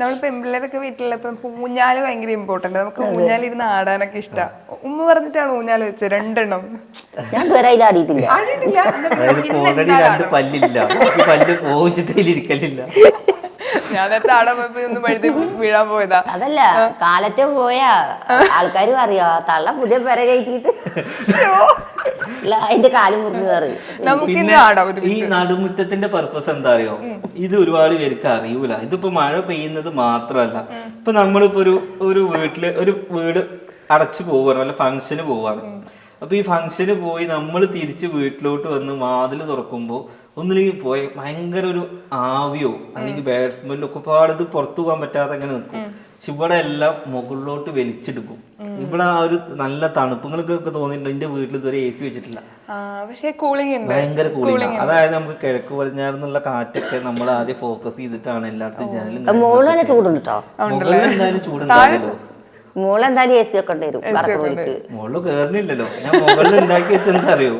നമ്മൾ പെൺപിള്ളേരൊക്കെ വീട്ടിലുള്ള ഊഞ്ഞാല് ഭയങ്കര ഇമ്പോർട്ടന്റ്. നമുക്ക് ഊഞ്ഞാലിരുന്ന് ആടാനൊക്കെ ഇഷ്ടം. ഉമ്മ പറഞ്ഞിട്ടാണ് ഊഞ്ഞാല് വെച്ചത് 2 എണ്ണം. ഞാൻ ഇതുവരെ ആടിയിട്ടില്ല. ഞാൻ നേരത്തെ ആടാൻ പോയപ്പോ ഒന്ന് പഴുതി വീഴാൻ പോയതാ. അതല്ല, കാലത്തെ പോയാ ആൾക്കാര് പറയാ തള്ള പുതിയ പെര കയറ്റിട്ട് അതിന്റെ കാല് മുറിഞ്ഞു കയറി. ഈ നടുമുറ്റത്തിന്റെ പർപ്പസ് എന്താ അറിയോ? ഇത് ഒരുപാട് പേർക്ക് അറിയൂല. ഇതിപ്പോ മഴ പെയ്യുന്നത് മാത്രമല്ല, ഇപ്പൊ നമ്മളിപ്പോ ഒരു വീട്ടില് ഒരു വീട് അടച്ചു പോവാണ്, വല്ല ഫംഗ്ഷന് പോവാണ്. അപ്പൊ ഈ ഫംഗ്ഷന് പോയി നമ്മൾ തിരിച്ച് വീട്ടിലോട്ട് വന്ന് വാതിൽ തുറക്കുമ്പോൾ ഒന്നില്ലെങ്കിൽ പോയി ഭയങ്കര ഒരു ആവിയോ അല്ലെങ്കിൽ ബാഡ് സ്മെല്ലോ ഒക്കെ പാടത് പുറത്തു പോകാൻ പറ്റാതെ അങ്ങനെ നിൽക്കും. പക്ഷെ ഇവിടെ എല്ലാം മുകളിലോട്ട് വലിച്ചെടുക്കും. ഇവിടെ ആ ഒരു നല്ല തണുപ്പുകൾക്കൊക്കെ തോന്നിയിട്ടുണ്ട്. എന്റെ വീട്ടിൽ ഇതുവരെ AC വെച്ചിട്ടില്ല, ഭയങ്കര കൂളിംഗ്. അതായത് നമുക്ക് കിഴക്ക് പടിഞ്ഞാറെന്നുള്ള കാറ്റൊക്കെ നമ്മൾ ആദ്യം ഫോക്കസ് ചെയ്തിട്ടാണ് എല്ലായിടത്തും ജനലും. മോള് ചൂടുണ്ടോ? മുകളിൽ എന്തായാലും ചൂടുണ്ടാവില്ലല്ലോ. മോളെന്തായാലും AC ഒക്കെ വരും. മുകളിൽ കേറുന്നില്ലല്ലോ. ഞാൻ മുകളിൽ ഉണ്ടാക്കി വെച്ചെന്താ അറിയോ?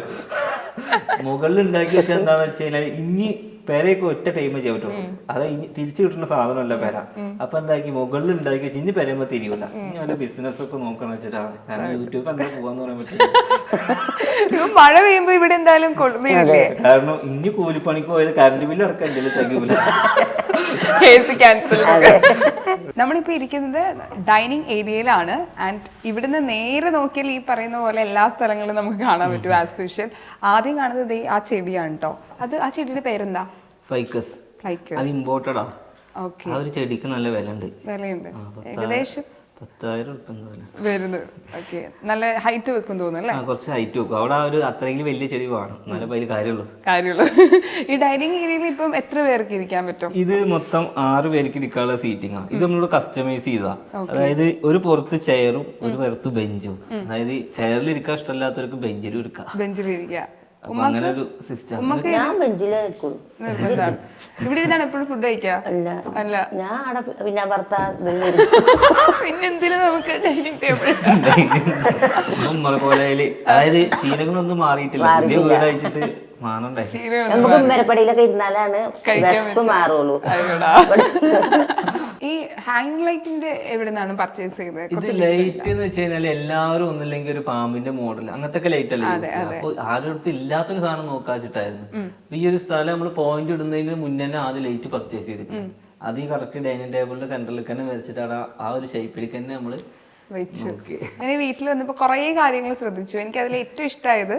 മുകളിൽ ഉണ്ടാക്കി വെച്ച എന്താന്ന് വെച്ച് കഴിഞ്ഞാൽ ഇനി പെരയൊക്കെ ഒറ്റ ടൈമേ ചെയ്യാൻ പറ്റുള്ളൂ. അത് ഇനി തിരിച്ചു കിട്ടുന്ന സാധനമല്ല പെര. അപ്പൊ എന്താക്കി മുകളിൽ ഉണ്ടാക്കി വെച്ച് ഇനി പെരയുമ്പോ തിരിയൂല. ഇനി വല്ല ബിസിനസ് ഒക്കെ നോക്കണം വെച്ചിട്ടാണ്. കാരണം യൂട്യൂബ് എന്താ പോവാന്ന് പറയാൻ പറ്റില്ല. മഴ പെയ്യുമ്പോ ഇവിടെ എന്തായാലും കാരണം ഇനി കൂലിപ്പണിക്ക് പോയത് കറണ്ട് ബില്ല് അടക്കം എന്തെങ്കിലും തികയൂല. നമ്മളിപ്പോ ഇരിക്കുന്നത് ഡൈനിങ് ഏരിയയിലാണ്. ആൻഡ് ഇവിടുന്ന് നേരെ നോക്കിയാൽ ഈ പറയുന്ന പോലെ എല്ലാ സ്ഥലങ്ങളും നമുക്ക് കാണാൻ പറ്റും ആസ് യൂഷ്വൽ. ആദ്യം കാണുന്നത് ആ ചെടിയാണ് കേട്ടോ. ആ ചെടിയുടെ പേരെന്താ? ഫൈക്കസ്. അത് ഇമ്പോർട്ടഡാ. ഓക്കെ. ആ ഒരു ചെടിക്ക് നല്ല വിലയുണ്ട്. ഏകദേശം 10,000 വരുന്നത്. ഓക്കെ. നല്ല ഹൈറ്റ് വെക്കും തോന്നുന്നു. കുറച്ച് ഹൈറ്റ് വെക്കും. അവിടെ ഒരു അത്രയെങ്കിലും വലിയ ചെടി വേണം, നല്ല വലിയ കാര്യമുള്ളൂ. ഈ ഡൈനിങ് ഏരിയയിൽ ഇപ്പം എത്ര പേർക്ക് ഇരിക്കാൻ പറ്റും? ഇത് മൊത്തം 6 പേർക്ക് ഇരിക്കാനുള്ള സീറ്റിംഗ് ആണ്. ഇത് നമ്മളോട് കസ്റ്റമൈസ് ചെയ്താ. അതായത് ഒരു പുറത്ത് ചെയറും ഒരു പുറത്ത് ബെഞ്ചും. അതായത് ചെയറിൽ ഇരിക്കാൻ ഇഷ്ടമല്ലാത്തവർക്ക് ബെഞ്ചിലും ഇരിക്കാം. അങ്ങനെ ഒരു സിസ്റ്റം. ഞാൻ ബെഞ്ചിലേ ഇവിടെ ഇരുന്നാണ് എപ്പോഴും ഫുഡ് കഴിക്കുക? അല്ല, ഞാൻ പിന്നെ പിന്നെന്തിനാ നമുക്ക് ഡൈനിങ് ടേബിൾ? നമ്മളെ പോലെ അതായത് ശീലങ്ങളൊന്നും മാറിയിട്ടില്ല. പുതിയ വീട് അയച്ചിട്ട് നമുക്ക് മരപ്പടിയിലൊക്കെ ഇരുന്നാലാണ് വിശപ്പ് മാറുള്ളൂ. ഈ ഹാങ് ലൈറ്റിന്റെ എവിടെ നിന്നാണ് പർച്ചേസ് ചെയ്തത്? ഇത് ലൈറ്റ് എന്ന് വെച്ച് കഴിഞ്ഞാൽ എല്ലാവരും ഒന്നില്ലെങ്കിൽ ഒരു പാമ്പിന്റെ മോഡൽ അങ്ങനത്തെ ലൈറ്റ് അല്ലേ. അപ്പൊ ആരുടെ അടുത്ത് ഇല്ലാത്തൊരു സാധനം നോക്കാച്ചിട്ടായിരുന്നു. ഈ ഒരു സ്ഥലം നമ്മൾ പോയിന്റ് ഇടുന്നതിന് മുന്നേ ആദ്യം ലൈറ്റ് പർച്ചേസ് ചെയ്തിട്ടുണ്ട്. അത് ഈ കറക്റ്റ് ഡൈനിങ് ടേബിളിന്റെ സെന്ററിൽ തന്നെ വെച്ചിട്ടാണ് ആ ഒരു ഷേപ്പിലേക്ക് തന്നെ നമ്മള് വെച്ചു. ഞാൻ വീട്ടിൽ വന്നപ്പോ കുറെ കാര്യങ്ങൾ ശ്രദ്ധിച്ചു. എനിക്ക് അതിൽ ഏറ്റവും ഇഷ്ടമായത്,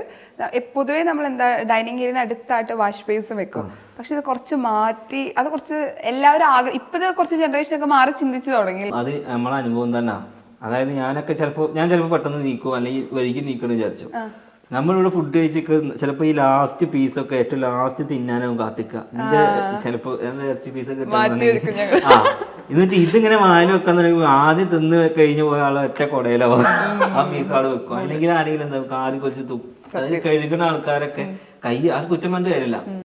പൊതുവേ നമ്മൾ എന്താ ഡൈനിങ് ഏരിയന് അടുത്തായിട്ട് വാഷ് ബേസും വെക്കും. പക്ഷെ ഇത് കുറച്ച് മാറ്റി, അത് കുറച്ച് എല്ലാവരും ഇപ്പഴത്തെ കുറച്ച് ജനറേഷനൊക്കെ മാറി ചിന്തിച്ചു തുടങ്ങി. അത് നമ്മളെ അനുഭവം തന്നെ. അതായത് ഞാൻ ചിലപ്പോ പെട്ടെന്ന് നീക്കും, അല്ലെങ്കിൽ വഴിക്ക് നീക്കണം വിചാരിച്ചു. നമ്മളിവിടെ ഫുഡ് കഴിച്ചിട്ട് ചിലപ്പോ ഈ ലാസ്റ്റ് പീസൊക്കെ ഏറ്റവും ലാസ്റ്റ് തിന്നാനാവും കാത്തിക്കുക. ചിലപ്പോ ഇറച്ചി പീസൊക്കെ എന്നിട്ട് ഇതിങ്ങനെ വായിൽ വെക്കാൻ ആദ്യം തിന്ന് കഴിഞ്ഞ് പോയ ആള് ഒറ്റ കൊടയിലാവും ആ പീസ് ആള് വെക്കും. അല്ലെങ്കിൽ ആരെങ്കിലും എന്താ കാല് കുറച്ച് കഴുകുന്ന ആൾക്കാരൊക്കെ കൈ ആൾ കുറ്റം കണ്ടു തരില്ല.